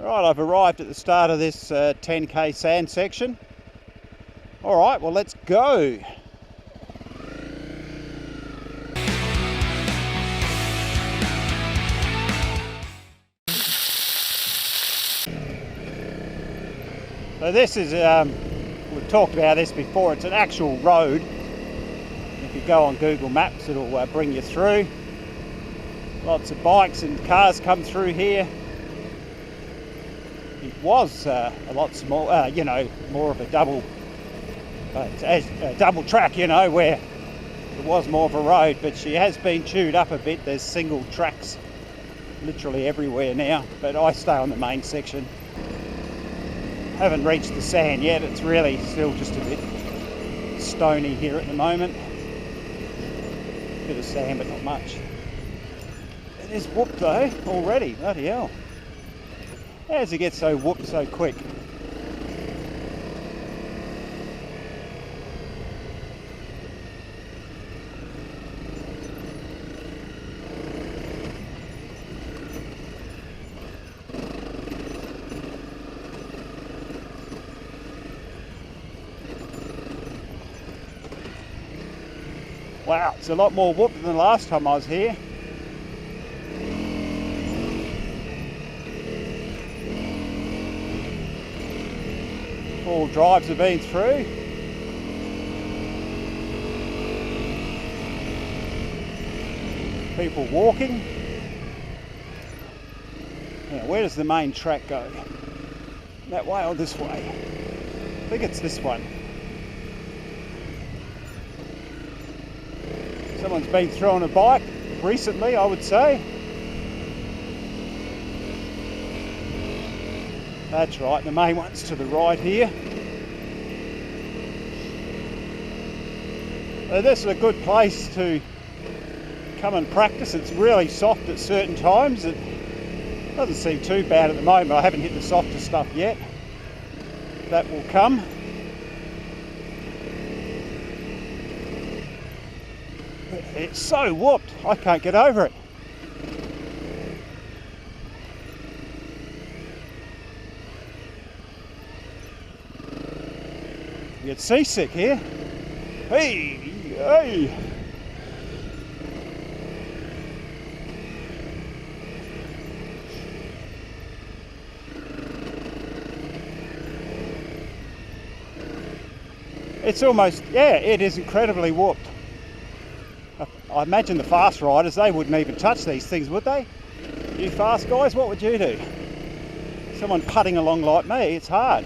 Right, I've arrived at the start of this 10k sand section. Alright, well let's go. So this is, we've talked about this before, it's an actual road. If you go on Google Maps it'll bring you through. Lots of bikes and cars come through here. It was a lot smaller, more of a double track, where it was more of a road, but she has been chewed up a bit. There's single tracks literally everywhere now, but I stay on the main section. Haven't reached the sand yet, it's really still just a bit stony here at the moment. Bit of sand, but not much. It is whooped though, already, bloody hell. How does it get so whooped so quick? Wow, it's a lot more whooped than the last time I was here. All drives have been through. People walking. Now, where does the main track go? That way or this way? I think it's this one. Someone's been through on a bike recently, I would say. That's right, the main one's to the right here. This is a good place to come and practice. It's really soft at certain times. It doesn't seem too bad at the moment. I haven't hit the softer stuff yet. That will come. It's so whooped, I can't get over it. You get seasick here. Hey, hey. It's almost, yeah, it is incredibly whooped. I imagine the fast riders, they wouldn't even touch these things, would they? You fast guys, what would you do? Someone putting along like me, it's hard.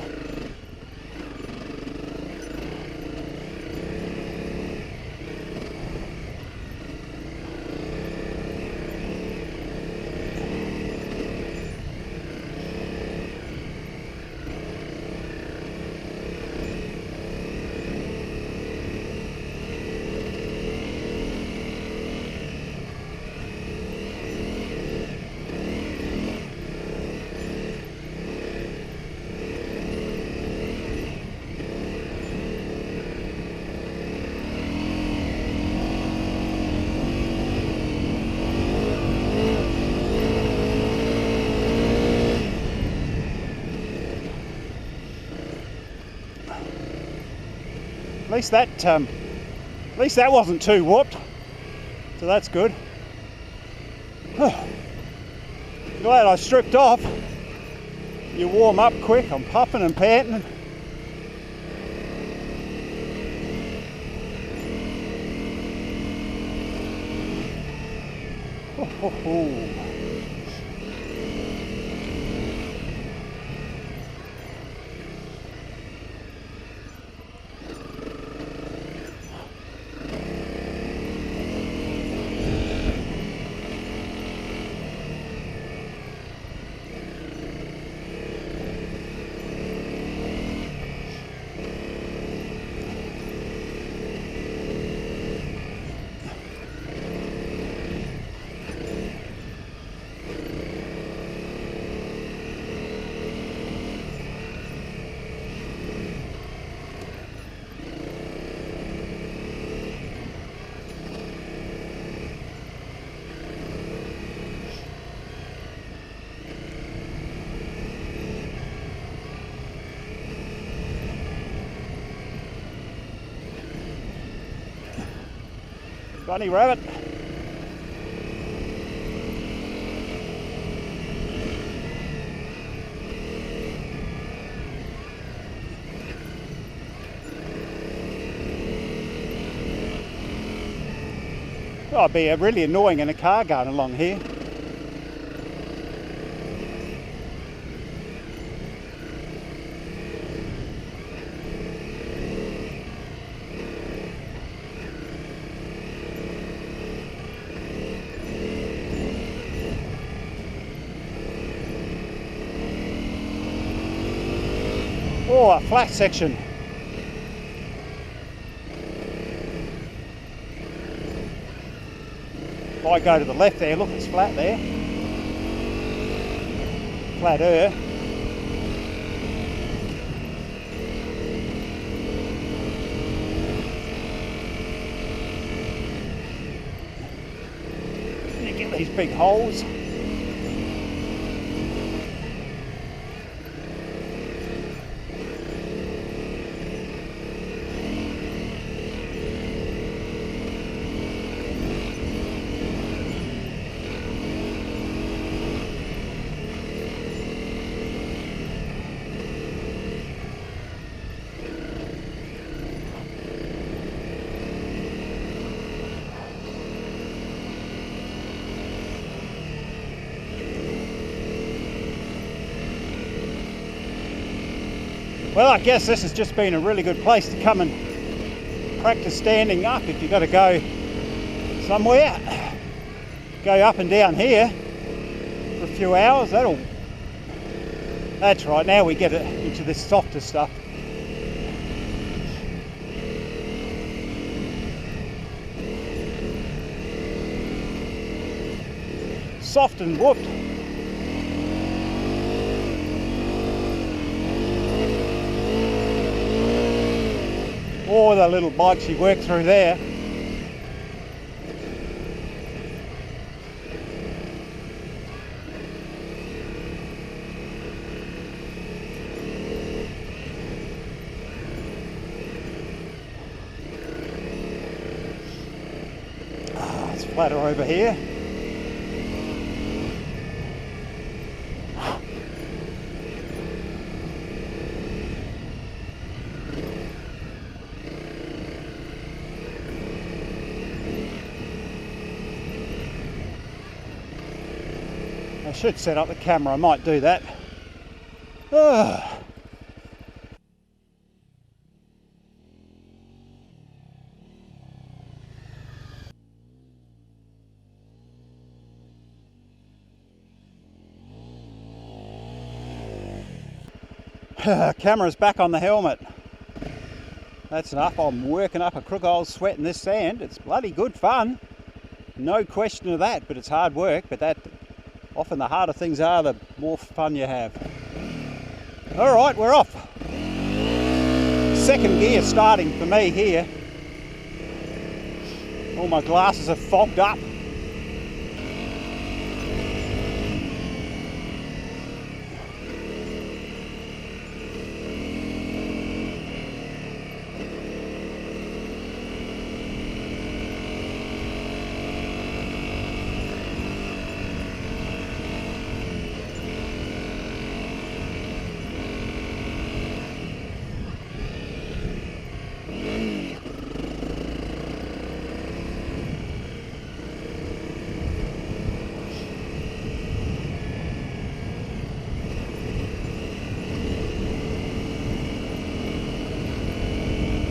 At least that wasn't too whooped, so that's good. Glad I stripped off. You warm up quick, I'm puffing and panting. Bunny rabbit. Oh, it'd be really annoying in a car going along here. Oh, a flat section. If I go to the left there, look, it's flat there. Flatter. You get these big holes. Well, I guess this has just been a really good place to come and practice standing up if you've got to go somewhere. Go up and down here for a few hours. That's right, now we get into this softer stuff. Soft and whooped. Oh, the little bikes you work through there. It's flatter over here. I should set up the camera, I might do that. Camera's back on the helmet. That's enough. I'm working up a crook old sweat in this sand. It's bloody good fun. No question of that, but it's hard work. But that often the harder things are, the more fun you have. All right, we're off. Second gear starting for me here. All my glasses are fogged up.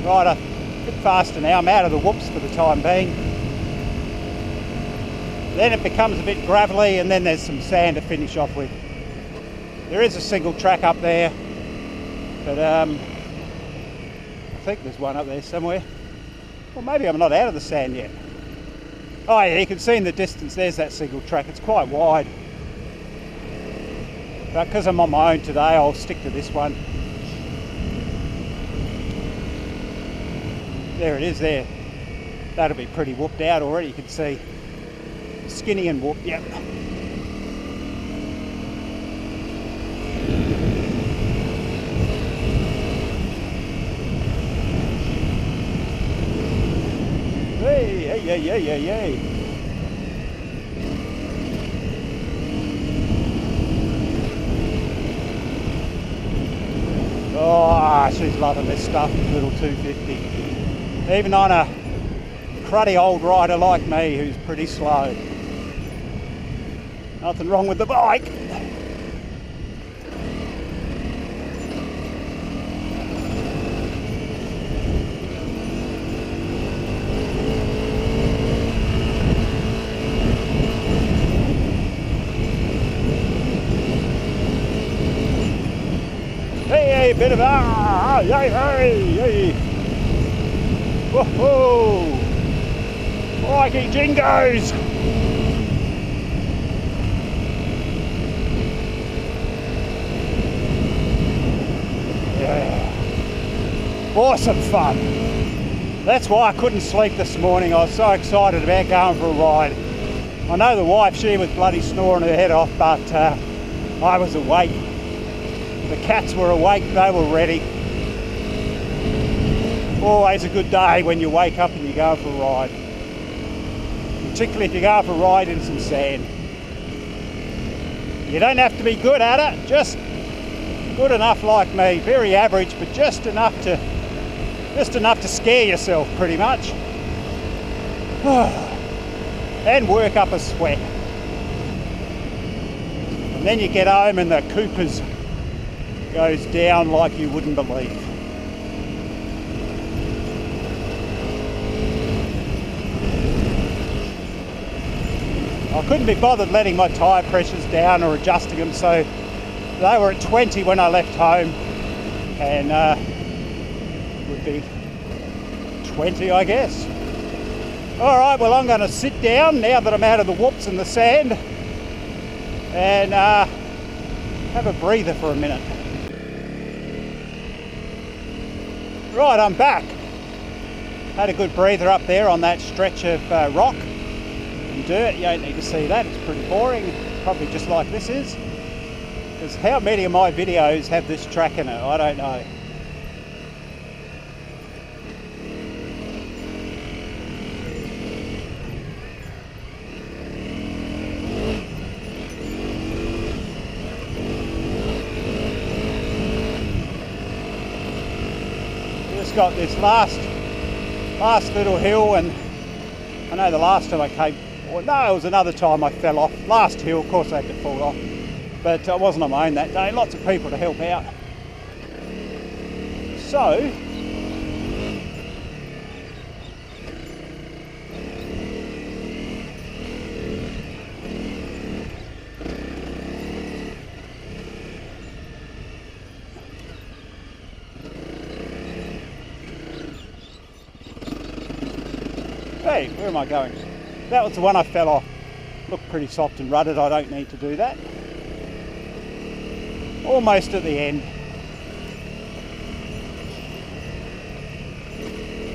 Right, a bit faster now. I'm out of the whoops for the time being. Then it becomes a bit gravelly and then there's some sand to finish off with. There is a single track up there, but I think there's one up there somewhere. Well, maybe I'm not out of the sand yet. Oh yeah, you can see in the distance there's that single track. It's quite wide. But because I'm on my own today, I'll stick to this one. There it is there. That'll be pretty whooped out already, you can see. Skinny and whooped, yep. Hey, hey, Yay. Oh, she's loving this stuff, little 250. Even on a cruddy old rider like me who's pretty slow. Nothing wrong with the bike. Hey, bit of yay. Whoa, crikey jingos. Yeah, awesome fun. That's why I couldn't sleep this morning. I was so excited about going for a ride. I know the wife, she was bloody snoring her head off, but I was awake. The cats were awake, they were ready. Always a good day when you wake up and you go for a ride. Particularly if you go for a ride in some sand. You don't have to be good at it, just good enough like me. Very average, but just enough to scare yourself pretty much. And work up a sweat. And then you get home and the Coopers goes down like you wouldn't believe. I couldn't be bothered letting my tyre pressures down or adjusting them, so they were at 20 when I left home, and would be 20 I guess. Alright, well I'm going to sit down now that I'm out of the whoops and the sand and have a breather for a minute. Right, I'm back. Had a good breather up there on that stretch of rock and dirt. You don't need to see that, it's pretty boring. Probably just like this is. Because how many of my videos have this track in it? I don't know. Just got this last little hill, and I know the last time I came, well, no, it was another time I fell off. Last hill, of course I had to fall off, but I wasn't on my own that day. Lots of people to help out. So, hey, where am I going? That was the one I fell off. Looked pretty soft and rutted, I don't need to do that. Almost at the end.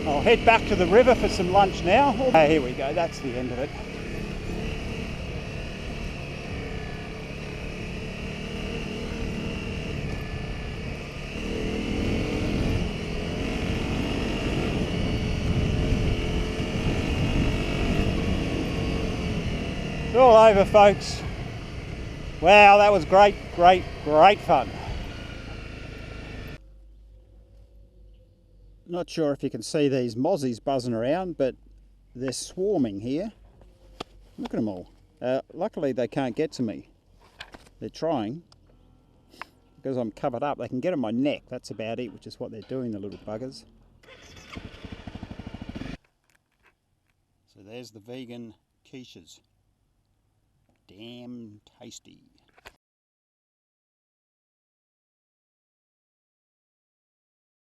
I'll head back to the river for some lunch now. Oh, here we go, that's the end of it. It's all over, folks. Wow, that was great fun. Not sure if you can see these mozzies buzzing around, but they're swarming here. Look at them all. Luckily they can't get to me. They're trying. Because I'm covered up, they can get on my neck, that's about it, which is what they're doing, the little buggers. So there's the vegan quiches. Damn tasty.